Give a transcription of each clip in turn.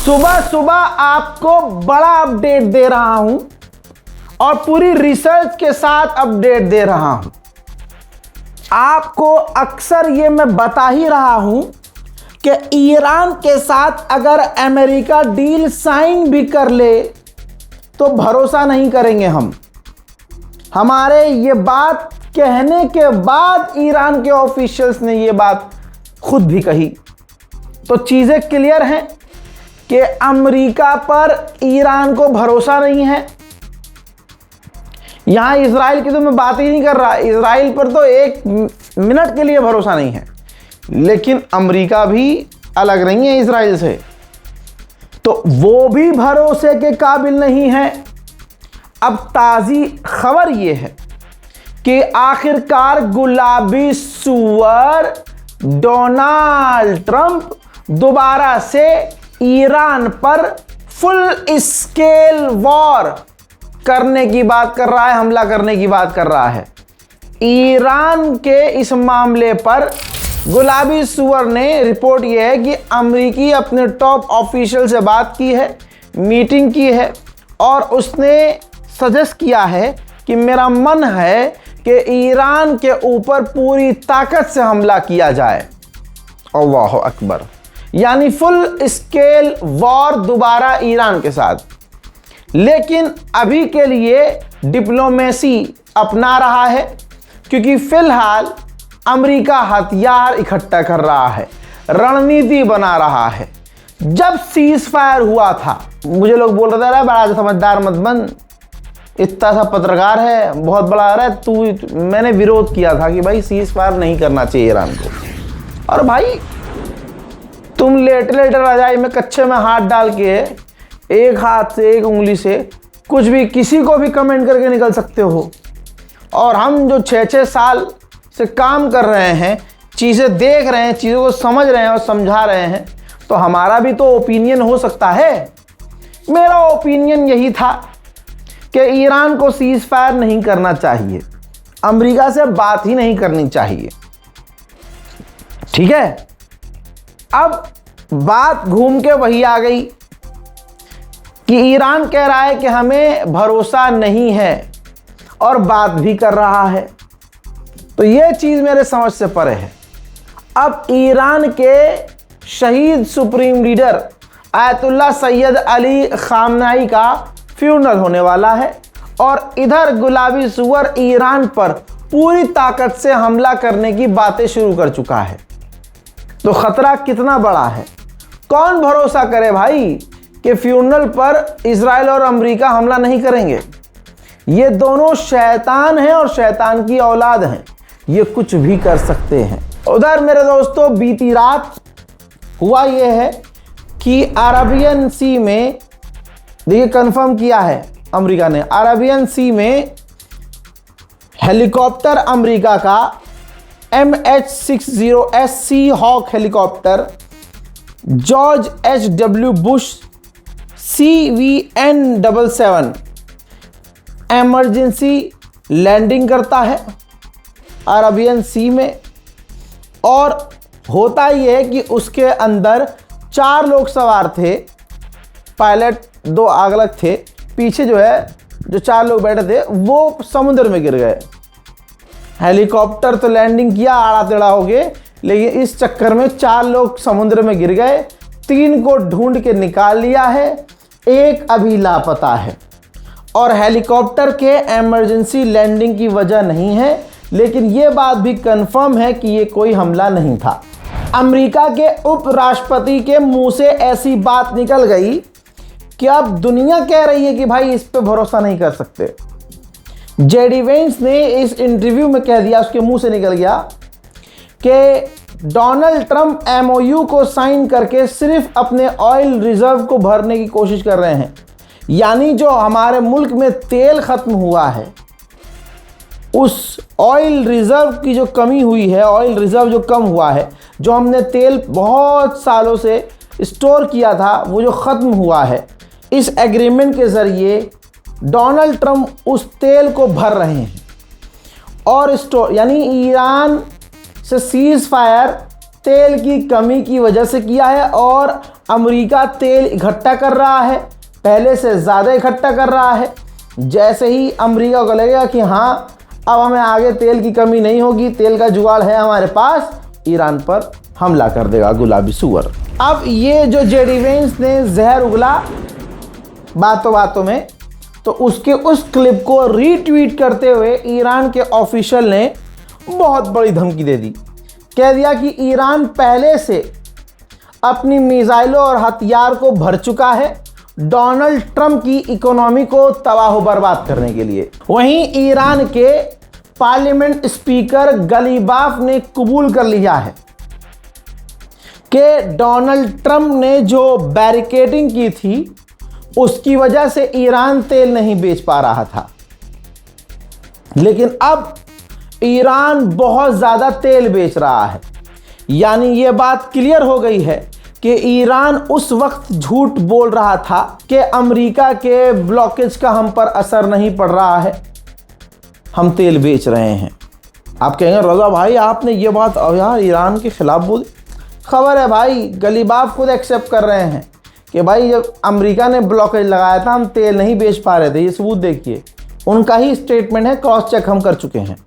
सुबह सुबह आपको बड़ा अपडेट दे रहा हूं और पूरी रिसर्च के साथ अपडेट दे रहा हूं। आपको अक्सर ये मैं बता ही रहा हूं कि ईरान के साथ अगर अमेरिका डील साइन भी कर ले तो भरोसा नहीं करेंगे हम। हमारे ये बात कहने के बाद ईरान के ऑफिशियल्स ने ये बात खुद भी कही। तो चीज़ें क्लियर हैं कि अमेरिका पर ईरान को भरोसा नहीं है। यहां इजराइल की तो मैं बात ही नहीं कर रहा, इजराइल पर तो एक मिनट के लिए भरोसा नहीं है, लेकिन अमेरिका भी अलग नहीं है इजराइल से, तो वो भी भरोसे के काबिल नहीं है। अब ताज़ी खबर ये है कि आखिरकार गुलाबी सुअर डोनाल्ड ट्रंप दोबारा से ईरान पर फुल स्केल वॉर करने की बात कर रहा है, हमला करने की बात कर रहा है। ईरान के इस मामले पर गुलाबी सुअर ने रिपोर्ट यह है कि अमेरिकी अपने टॉप ऑफिशियल से बात की है, मीटिंग की है और उसने सजेस्ट किया है कि मेरा मन है कि ईरान के ऊपर पूरी ताकत से हमला किया जाए। अल्लाह अकबर, यानी फुल स्केल वॉर दोबारा ईरान के साथ। लेकिन अभी के लिए डिप्लोमेसी अपना रहा है, क्योंकि फिलहाल अमेरिका हथियार इकट्ठा कर रहा है, रणनीति बना रहा है। जब सीज फायर हुआ था, मुझे लोग बोल रहे थे बड़ा समझदार मत बन, इतना सा पत्रकार है, बहुत बड़ा आ रहा है तू। मैंने विरोध किया था कि भाई सीज फायर नहीं करना चाहिए ईरान को। और भाई तुम लेटे लेटे रजाई में कच्चे में हाथ डाल के एक हाथ से एक उंगली से कुछ भी किसी को भी कमेंट करके निकल सकते हो। और हम जो 6-6 साल से काम कर रहे हैं, चीज़ें देख रहे हैं, चीज़ों को समझ रहे हैं और समझा रहे हैं, तो हमारा भी तो ओपिनियन हो सकता है। मेरा ओपिनियन यही था कि ईरान को सीज फायर नहीं करना चाहिए, अमेरिका से बात ही नहीं करनी चाहिए। ठीक है, अब बात घूम के वही आ गई कि ईरान कह रहा है कि हमें भरोसा नहीं है और बात भी कर रहा है। तो ये चीज़ मेरे समझ से परे है। अब ईरान के शहीद supreme leader ayatollah Syed Ali खामनाई का फ्यूनरल होने वाला है और इधर गुलाबी सुअर ईरान पर पूरी ताकत से हमला करने की बातें शुरू कर चुका है। तो खतरा कितना बड़ा है, कौन भरोसा करे भाई कि फ्यूनरल पर इजराइल और अमेरिका हमला नहीं करेंगे। ये दोनों शैतान हैं और शैतान की औलाद हैं, ये कुछ भी कर सकते हैं। उधर मेरे दोस्तों बीती रात हुआ ये है कि अरेबियन सी में, देखिए कंफर्म किया है अमेरिका ने, अरेबियन सी में हेलीकॉप्टर अमेरिका का MH-60S sea hawk helicopter George H.W. Bush CVN-77 emergency landing करता है अरेबियन सी में। और होता ये है कि उसके अंदर 4 लोग सवार थे, पायलट 2 अलग थे, पीछे जो 4 लोग बैठे थे वो समुद्र में गिर गए। हेलीकॉप्टर तो लैंडिंग किया आड़ा टेढ़ा हो गए, लेकिन इस चक्कर में 4 लोग समुद्र में गिर गए। 3 को ढूंढ के निकाल लिया है, 1 अभी लापता है। और हेलीकॉप्टर के इमरजेंसी लैंडिंग की वजह नहीं है, लेकिन ये बात भी कंफर्म है कि ये कोई हमला नहीं था। अमेरिका के उपराष्ट्रपति के मुंह से ऐसी बात निकल गई कि अब दुनिया कह रही है कि भाई इस पे भरोसा नहीं कर सकते। जेडी वेंस ने इस इंटरव्यू में कह दिया, उसके मुंह से निकल गया कि डोनाल्ड ट्रंप MOU को साइन करके सिर्फ अपने ऑयल रिजर्व को भरने की कोशिश कर रहे हैं। यानी जो हमारे मुल्क में तेल ख़त्म हुआ है, उस ऑयल रिजर्व की जो कमी हुई है, ऑयल रिजर्व जो कम हुआ है, जो हमने तेल बहुत सालों से स्टोर किया था, वो जो ख़त्म हुआ है, इस एग्रीमेंट के ज़रिए डोनाल्ड ट्रंप उस तेल को भर रहे हैं और स्टोर, यानी ईरान से सीज फायर तेल की कमी की वजह से किया है और अमेरिका तेल इकट्ठा कर रहा है, पहले से ज़्यादा इकट्ठा कर रहा है। जैसे ही अमेरिका को लगेगा कि हाँ अब हमें आगे तेल की कमी नहीं होगी, तेल का जुगाड़ है हमारे पास, ईरान पर हमला कर देगा गुलाबी सूअर। अब ये जो जेडी वेंस ने जहर उगला बातों बातों में, तो उसके उस क्लिप को रीट्वीट करते हुए ईरान के ऑफिशियल ने बहुत बड़ी धमकी दे दी। कह दिया कि ईरान पहले से अपनी मिसाइलों और हथियार को भर चुका है डोनाल्ड ट्रंप की इकोनॉमी को तबाह बर्बाद करने के लिए। वहीं ईरान के पार्लियामेंट स्पीकर गलीबाफ ने कबूल कर लिया है कि डोनाल्ड ट्रंप ने जो बैरिकेडिंग की थी उसकी वजह से ईरान तेल नहीं बेच पा रहा था, लेकिन अब ईरान बहुत ज़्यादा तेल बेच रहा है। यानी ये बात क्लियर हो गई है कि ईरान उस वक्त झूठ बोल रहा था कि अमेरिका के ब्लॉकेज का हम पर असर नहीं पड़ रहा है, हम तेल बेच रहे हैं। आप कहेंगे रज़ा भाई आपने ये बात अब यार ईरान के खिलाफ बोली। खबर है भाई, गलीबाफ खुद एक्सेप्ट कर रहे हैं कि भाई जब अमेरिका ने ब्लॉकेज लगाया था हम तेल नहीं बेच पा रहे थे। ये सबूत देखिए, उनका ही स्टेटमेंट है, क्रॉस चेक हम कर चुके हैं।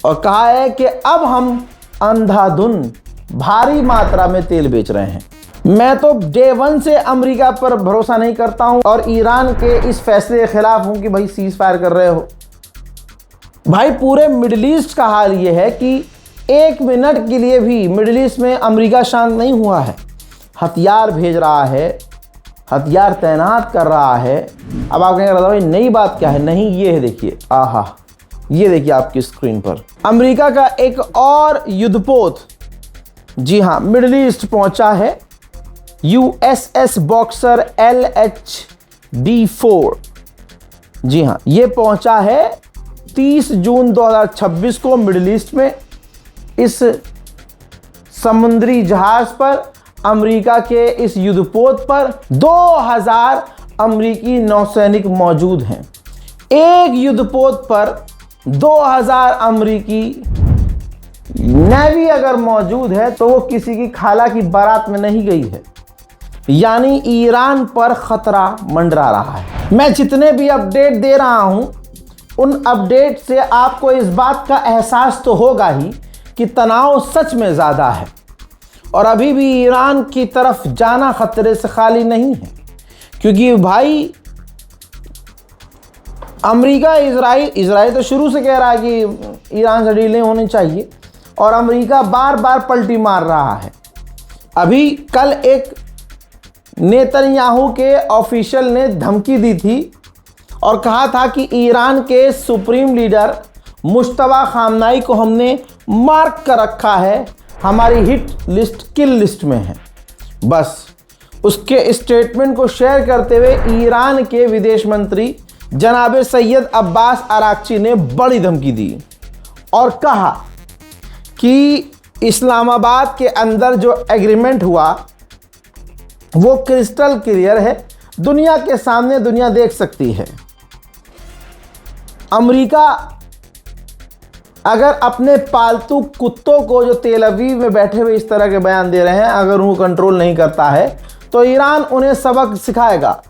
और कहा है कि अब हम अंधाधुन भारी मात्रा में तेल बेच रहे हैं। मैं तो डे वन से अमेरिका पर भरोसा नहीं करता हूं और ईरान के इस फैसले के खिलाफ हूं कि भाई सीज फायर कर रहे हो। भाई पूरे मिडिल ईस्ट का हाल ये है कि एक मिनट के लिए भी मिडिल ईस्ट में अमेरिका शांत नहीं हुआ है। हथियार भेज रहा है, हथियार तैनात कर रहा है। अब आप कहेंगे भाई नई बात क्या है? नहीं, ये है देखिए, आहा, ये देखिए आपकी स्क्रीन पर अमेरिका का एक और युद्धपोत, जी हाँ, मिडिल ईस्ट पहुंचा है। USS बॉक्सर LHD-4, जी हाँ, ये पहुंचा है 30 जून 2026 को मिडिल ईस्ट में। इस समुद्री जहाज पर अमेरिका के इस युद्धपोत पर 2000 अमेरिकी नौसैनिक मौजूद हैं। एक युद्धपोत पर 2000 अमेरिकी नेवी अगर मौजूद है तो वो किसी की खाला की बारात में नहीं गई है। यानी ईरान पर खतरा मंडरा रहा है। मैं जितने भी अपडेट दे रहा हूं उन अपडेट से आपको इस बात का एहसास तो होगा ही कि तनाव सच में ज़्यादा है और अभी भी ईरान की तरफ जाना खतरे से खाली नहीं है। क्योंकि भाई अमेरिका इजराइल तो शुरू से कह रहा है कि ईरान से डील नहीं होनी चाहिए और अमेरिका बार बार पलटी मार रहा है। अभी कल एक नेतन्याहू के ऑफिशियल ने धमकी दी थी और कहा था कि ईरान के सुप्रीम लीडर मुश्तबा खामनाई को हमने मार्क कर रखा है, हमारी हिट लिस्ट किल लिस्ट में है। बस उसके स्टेटमेंट को शेयर करते हुए ईरान के विदेश मंत्री जनाब सैयद अब्बास अराक्ची ने बड़ी धमकी दी और कहा कि इस्लामाबाद के अंदर जो एग्रीमेंट हुआ वो क्रिस्टल क्लियर है, दुनिया के सामने दुनिया देख सकती है। अमेरिका अगर अपने पालतू कुत्तों को जो तेल अवीव में बैठे हुए इस तरह के बयान दे रहे हैं, अगर वो कंट्रोल नहीं करता है तो ईरान उन्हें सबक सिखाएगा।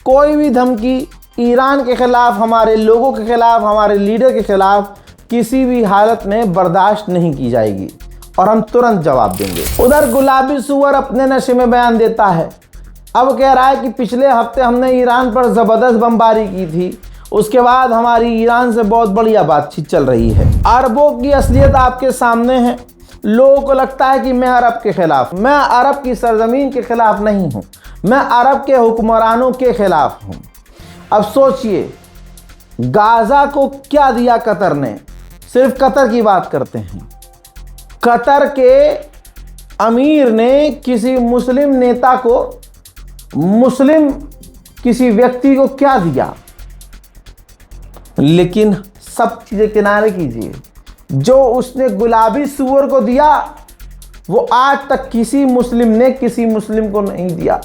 कोई भी धमकी ईरान के खिलाफ, हमारे लोगों के खिलाफ, हमारे लीडर के खिलाफ किसी भी हालत में बर्दाश्त नहीं की जाएगी और हम तुरंत जवाब देंगे। उधर गुलाबी सूअर अपने नशे में बयान देता है। अब कह रहा है कि पिछले हफ्ते हमने ईरान पर ज़बरदस्त बमबारी की थी, उसके बाद हमारी ईरान से बहुत बढ़िया बातचीत चल रही है। अरबों की असलियत आपके सामने है। लोगों को लगता है कि मैं अरब के खिलाफ, मैं अरब की सरजमीन के खिलाफ नहीं हूँ, मैं अरब के हुक्मरानों के खिलाफ हूँ। अब सोचिए गाज़ा को क्या दिया कतर ने। सिर्फ कतर की बात करते हैं। कतर के अमीर ने किसी मुस्लिम नेता को, मुस्लिम किसी व्यक्ति को क्या दिया? लेकिन सब चीज़ें किनारे कीजिए, जो उसने गुलाबी सूअर को दिया वो आज तक किसी मुस्लिम ने किसी मुस्लिम को नहीं दिया।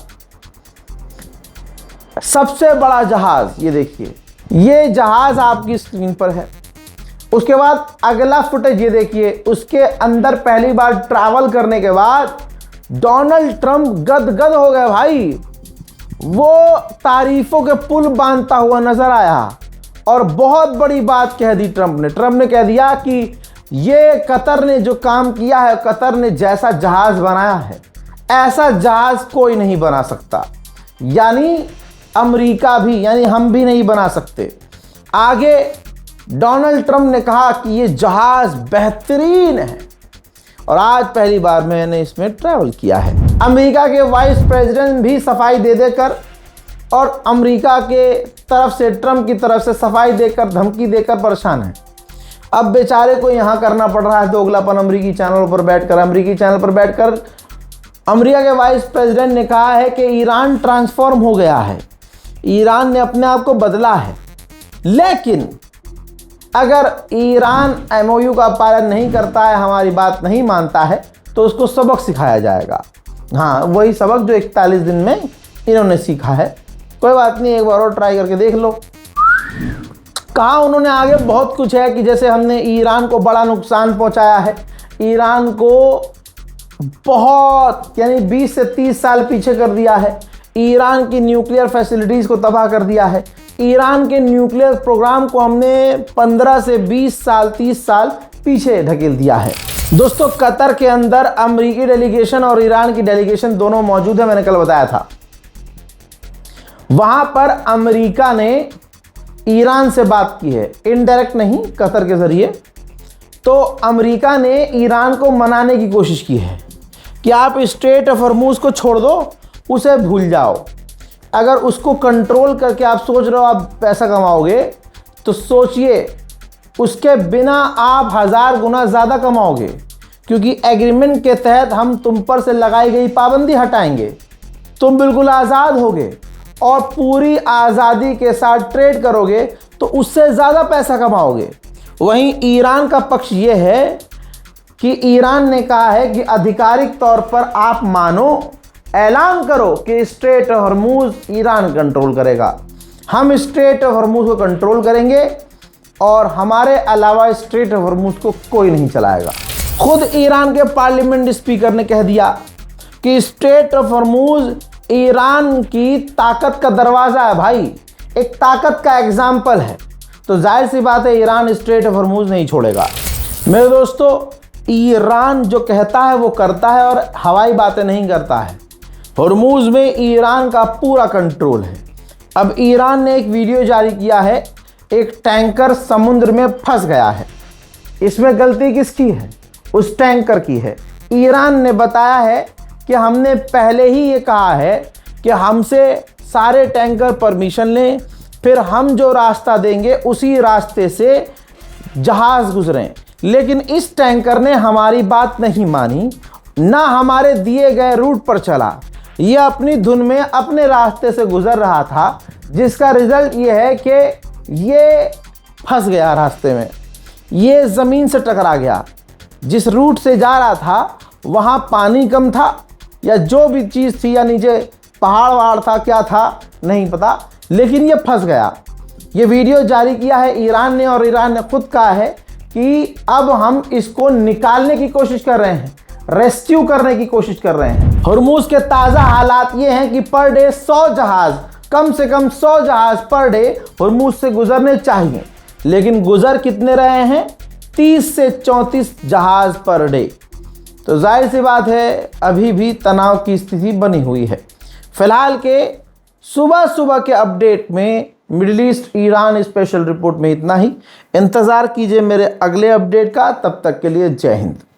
सबसे बड़ा जहाज, ये देखिए, ये जहाज आपकी स्क्रीन पर है। उसके बाद अगला फुटेज ये देखिए, उसके अंदर पहली बार ट्रैवल करने के बाद डोनाल्ड ट्रंप गदगद हो गए भाई। वो तारीफों के पुल बांधता हुआ नजर आया और बहुत बड़ी बात कह दी ट्रंप ने कह दिया कि ये कतर ने जो काम किया है, कतर ने जैसा जहाज बनाया है ऐसा जहाज कोई नहीं बना सकता, यानी अमेरिका भी, यानी हम भी नहीं बना सकते। आगे डोनाल्ड ट्रंप ने कहा कि ये जहाज बेहतरीन है और आज पहली बार मैंने इसमें ट्रैवल किया है। अमेरिका के वाइस प्रेसिडेंट भी सफाई दे देकर और अमेरिका के तरफ से, ट्रंप की तरफ से सफाई देकर, धमकी देकर परेशान है। अब बेचारे को यहाँ करना पड़ रहा है दोगलापन। अमेरिकी चैनल पर बैठकर अमेरिका के वाइस प्रेसिडेंट ने कहा है कि ईरान ट्रांसफॉर्म हो गया है, ईरान ने अपने आप को बदला है, लेकिन अगर ईरान एमओयू का पालन नहीं करता है, हमारी बात नहीं मानता है, तो उसको सबक सिखाया जाएगा। हाँ, वही सबक जो 41 दिन में इन्होंने सीखा है। कोई बात नहीं, एक बार और ट्राई करके देख लो। कहा उन्होंने आगे बहुत कुछ है कि जैसे हमने ईरान को बड़ा नुकसान पहुंचाया है, ईरान को बहुत, यानी 20 से 30 साल पीछे कर दिया है, ईरान की न्यूक्लियर फैसिलिटीज़ को तबाह कर दिया है, ईरान के न्यूक्लियर प्रोग्राम को हमने 15 से 20 साल 30 साल पीछे ढकेल दिया है। दोस्तों, कतर के अंदर अमेरिकी डेलीगेशन और ईरान की डेलीगेशन दोनों मौजूद है, मैंने कल बताया था। वहां पर अमेरिका ने ईरान से बात की है, इनडायरेक्ट नहीं, कतर के जरिए। तो अमेरिका ने ईरान को मनाने की कोशिश की है कि आप स्ट्रेट ऑफ हॉर्मूज को छोड़ दो, उसे भूल जाओ। अगर उसको कंट्रोल करके आप सोच रहे हो आप पैसा कमाओगे, तो सोचिए उसके बिना आप 1000 गुना ज़्यादा कमाओगे, क्योंकि एग्रीमेंट के तहत हम तुम पर से लगाई गई पाबंदी हटाएंगे, तुम बिल्कुल आज़ाद होगे और पूरी आज़ादी के साथ ट्रेड करोगे तो उससे ज़्यादा पैसा कमाओगे। वहीं ईरान का पक्ष ये है कि ईरान ने कहा है कि आधिकारिक तौर पर आप मानो, ऐलान करो कि straight of Hormuz Iran control करेगा, हम स्ट्रेट ऑफ हॉर्मूज को कंट्रोल करेंगे और हमारे अलावा स्ट्रेट ऑफ हॉर्मूज को कोई नहीं चलाएगा। खुद ईरान के पार्लियामेंट स्पीकर ने कह दिया कि स्ट्रेट ऑफ हॉर्मूज ईरान की ताकत का दरवाज़ा है भाई, एक ताकत का एग्जाम्पल है। तो जाहिर सी बात है ईरान स्ट्रेट ऑफ हॉर्मूज नहीं छोड़ेगा। मेरे दोस्तों, ईरान जो कहता है वो करता है और हवाई बातें नहीं करता है। हॉर्मूज में ईरान का पूरा कंट्रोल है। अब ईरान ने एक वीडियो जारी किया है, एक टैंकर समुद्र में फंस गया है। इसमें गलती किसकी है? उस टैंकर की है। ईरान ने बताया है कि हमने पहले ही ये कहा है कि हमसे सारे टैंकर परमिशन लें, फिर हम जो रास्ता देंगे उसी रास्ते से जहाज़ गुजरें। लेकिन इस टैंकर ने हमारी बात नहीं मानी, ना हमारे दिए गए रूट पर चला। ये अपनी धुन में अपने रास्ते से गुजर रहा था, जिसका रिजल्ट ये है कि ये फंस गया रास्ते में, ये ज़मीन से टकरा गया। जिस रूट से जा रहा था वहाँ पानी कम था या जो भी चीज़ थी, या नीचे पहाड़ वहाड़ था, क्या था नहीं पता, लेकिन ये फंस गया। ये वीडियो जारी किया है ईरान ने और ईरान ने खुद कहा है कि अब हम इसको निकालने की कोशिश कर रहे हैं, रेस्क्यू करने की कोशिश कर रहे हैं। हॉर्मूज के ताज़ा हालात ये हैं कि पर डे 100 जहाज़, कम से कम 100 जहाज़ पर डे हॉर्मूज से गुजरने चाहिए, लेकिन गुजर कितने रहे हैं? 30 से 34 जहाज़ पर डे। तो जाहिर सी बात है अभी भी तनाव की स्थिति बनी हुई है। फिलहाल के सुबह के अपडेट में middle east Iran special report में इतना ही। इंतज़ार कीजिए मेरे अगले अपडेट का। तब तक के लिए जय हिंद।